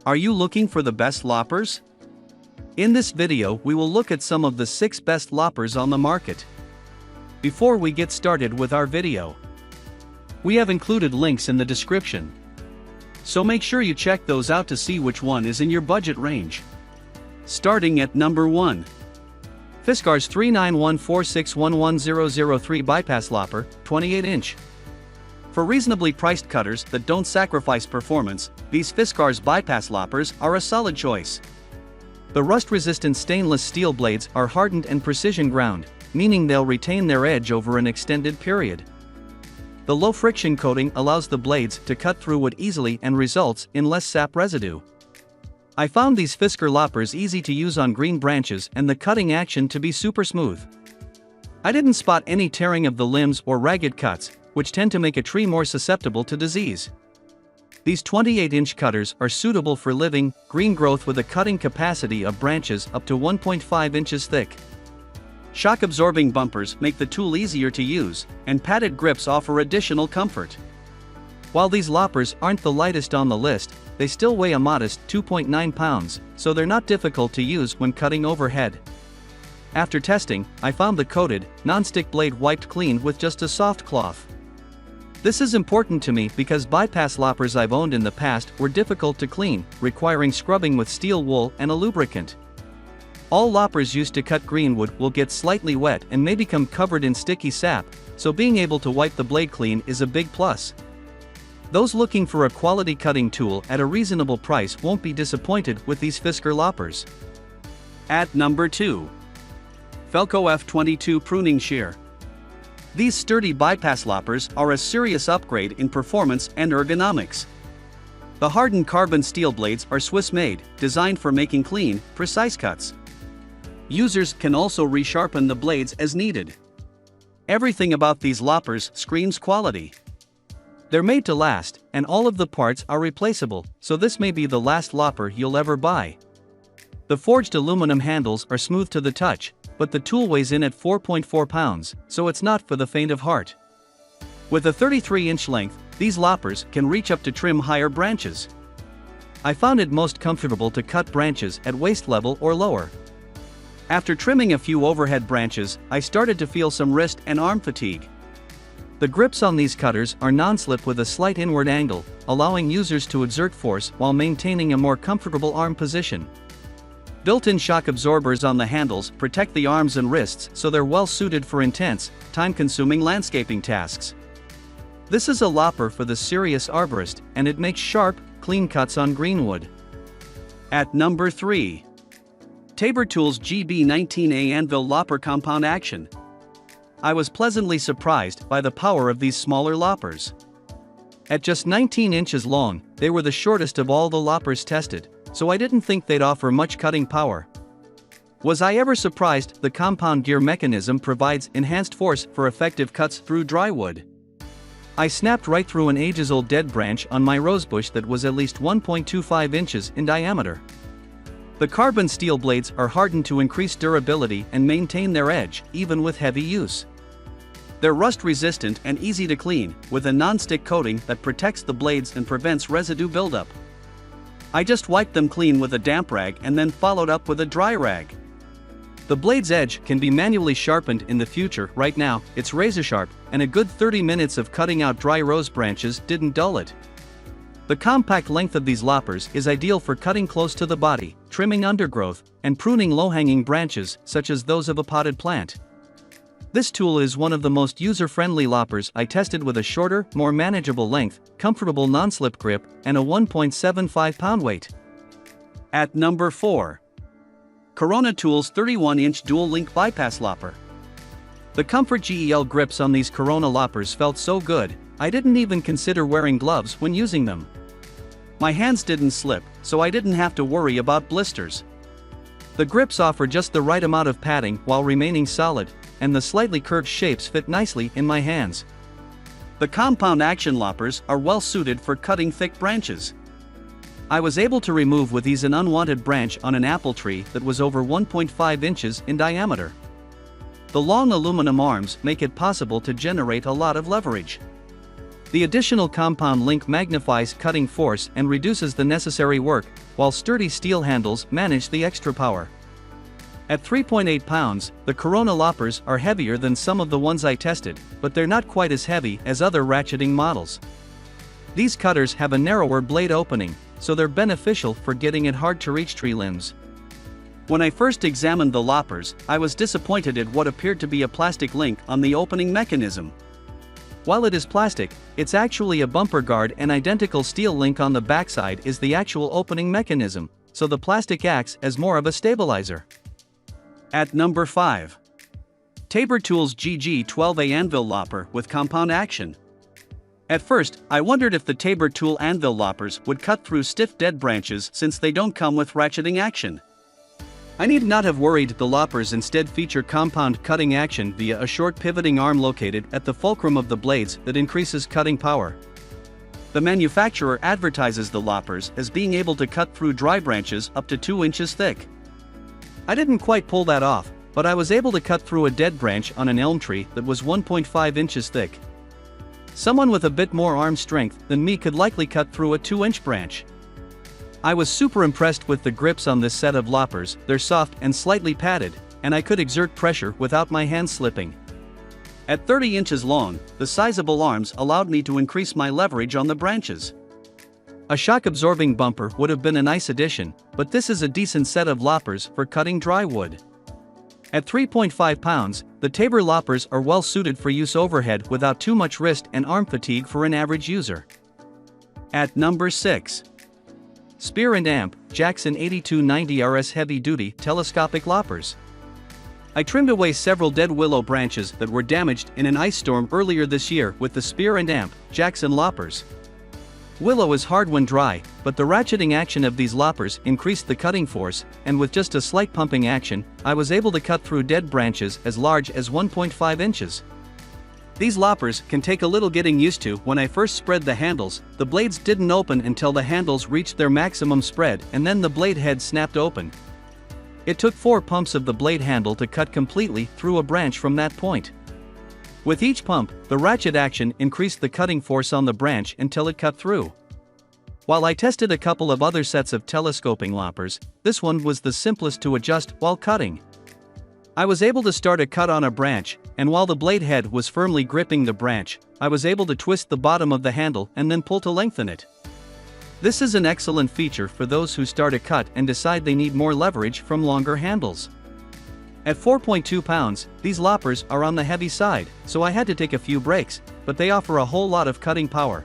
Are you looking for the best loppers? In this video we will look at some of the 6 best loppers on the market. Before we get started with our video, we have included links in the description, so make sure you check those out to see which one is in your budget range. Starting at number 1. Fiskars 39146110003 Bypass Lopper, 28-inch. For reasonably priced cutters that don't sacrifice performance, these Fiskars bypass loppers are a solid choice. The rust-resistant stainless steel blades are hardened and precision ground, meaning they'll retain their edge over an extended period. The low-friction coating allows the blades to cut through wood easily and results in less sap residue. I found these Fiskars loppers easy to use on green branches and the cutting action to be super smooth. I didn't spot any tearing of the limbs or ragged cuts, which tend to make a tree more susceptible to disease. These 28-inch cutters are suitable for living, green growth with a cutting capacity of branches up to 1.5 inches thick. Shock-absorbing bumpers make the tool easier to use, and padded grips offer additional comfort. While these loppers aren't the lightest on the list, they still weigh a modest 2.9 pounds, so they're not difficult to use when cutting overhead. After testing, I found the coated, non-stick blade wiped clean with just a soft cloth. This is important to me because bypass loppers I've owned in the past were difficult to clean, requiring scrubbing with steel wool and a lubricant. All loppers used to cut greenwood will get slightly wet and may become covered in sticky sap, so being able to wipe the blade clean is a big plus. Those looking for a quality cutting tool at a reasonable price won't be disappointed with these Fiskars loppers. At number 2. Falco F22 Pruning Shear. These sturdy bypass loppers are a serious upgrade in performance and ergonomics. The hardened carbon steel blades are Swiss-made, designed for making clean, precise cuts. Users can also resharpen the blades as needed. Everything about these loppers screams quality. They're made to last, and all of the parts are replaceable, so this may be the last lopper you'll ever buy. The forged aluminum handles are smooth to the touch, but the tool weighs in at 4.4 pounds, so it's not for the faint of heart. With a 33-inch length, these loppers can reach up to trim higher branches. I found it most comfortable to cut branches at waist level or lower. After trimming a few overhead branches, I started to feel some wrist and arm fatigue. The grips on these cutters are non-slip with a slight inward angle, allowing users to exert force while maintaining a more comfortable arm position. Built-in shock absorbers on the handles protect the arms and wrists, so they're well suited for intense, time-consuming landscaping tasks. This is a lopper for the serious arborist, and it makes sharp, clean cuts on greenwood. At number 3. Tabor Tools GB19A Anvil Lopper Compound Action. I was pleasantly surprised by the power of these smaller loppers. At just 19 inches long, they were the shortest of all the loppers tested, so I didn't think they'd offer much cutting power. Was I ever surprised? The compound gear mechanism provides enhanced force for effective cuts through dry wood. I snapped right through an ages-old dead branch on my rosebush that was at least 1.25 inches in diameter. The carbon steel blades are hardened to increase durability and maintain their edge, even with heavy use. They're rust-resistant and easy to clean, with a non-stick coating that protects the blades and prevents residue buildup. I just wiped them clean with a damp rag and then followed up with a dry rag. The blade's edge can be manually sharpened in the future. Right now, it's razor sharp, and a good 30 minutes of cutting out dry rose branches didn't dull it. The compact length of these loppers is ideal for cutting close to the body, trimming undergrowth, and pruning low-hanging branches such as those of a potted plant. This tool is one of the most user-friendly loppers I tested, with a shorter, more manageable length, comfortable non-slip grip, and a 1.75 pound weight. At number 4. Corona Tools 31-inch Dual-Link Bypass Lopper. The Comfort GEL grips on these Corona loppers felt so good, I didn't even consider wearing gloves when using them. My hands didn't slip, so I didn't have to worry about blisters. The grips offer just the right amount of padding while remaining solid, and the slightly curved shapes fit nicely in my hands. The compound action loppers are well suited for cutting thick branches. I was able to remove with ease an unwanted branch on an apple tree that was over 1.5 inches in diameter. The long aluminum arms make it possible to generate a lot of leverage. The additional compound link magnifies cutting force and reduces the necessary work, while sturdy steel handles manage the extra power. At 3.8 pounds, the Corona Loppers are heavier than some of the ones I tested, but they're not quite as heavy as other ratcheting models. These cutters have a narrower blade opening, so they're beneficial for getting at hard-to-reach tree limbs. When I first examined the Loppers, I was disappointed at what appeared to be a plastic link on the opening mechanism. While it is plastic, it's actually a bumper guard, and identical steel link on the backside is the actual opening mechanism, so the plastic acts as more of a stabilizer. At number 5. Tabor Tools GG12A Anvil Lopper with compound action. At first, I wondered if the Tabor Tool Anvil Loppers would cut through stiff dead branches since they don't come with ratcheting action. I need not have worried. The Loppers instead feature compound cutting action via a short pivoting arm located at the fulcrum of the blades that increases cutting power. The manufacturer advertises the Loppers as being able to cut through dry branches up to 2 inches thick. I didn't quite pull that off, but I was able to cut through a dead branch on an elm tree that was 1.5 inches thick. Someone with a bit more arm strength than me could likely cut through a 2-inch branch. I was super impressed with the grips on this set of Loppers. They're soft and slightly padded, and I could exert pressure without my hands slipping. At 30 inches long, the sizable arms allowed me to increase my leverage on the branches. A shock-absorbing bumper would have been a nice addition, but this is a decent set of Loppers for cutting dry wood. At 3.5 pounds, the Tabor Loppers are well suited for use overhead without too much wrist and arm fatigue for an average user. At number 6. Spear & Amp Jackson 8290 RS Heavy Duty Telescopic Loppers. I trimmed away several dead willow branches that were damaged in an ice storm earlier this year with the Spear & Amp Jackson Loppers. Willow is hard when dry, but the ratcheting action of these loppers increased the cutting force, and with just a slight pumping action, I was able to cut through dead branches as large as 1.5 inches. These loppers can take a little getting used to. When I first spread the handles, the blades didn't open until the handles reached their maximum spread, and then the blade head snapped open. It took 4 pumps of the blade handle to cut completely through a branch from that point. With each pump, the ratchet action increased the cutting force on the branch until it cut through. While I tested a couple of other sets of telescoping loppers, this one was the simplest to adjust while cutting. I was able to start a cut on a branch, and while the blade head was firmly gripping the branch, I was able to twist the bottom of the handle and then pull to lengthen it. This is an excellent feature for those who start a cut and decide they need more leverage from longer handles. At 4.2 pounds, these loppers are on the heavy side, so I had to take a few breaks, but they offer a whole lot of cutting power.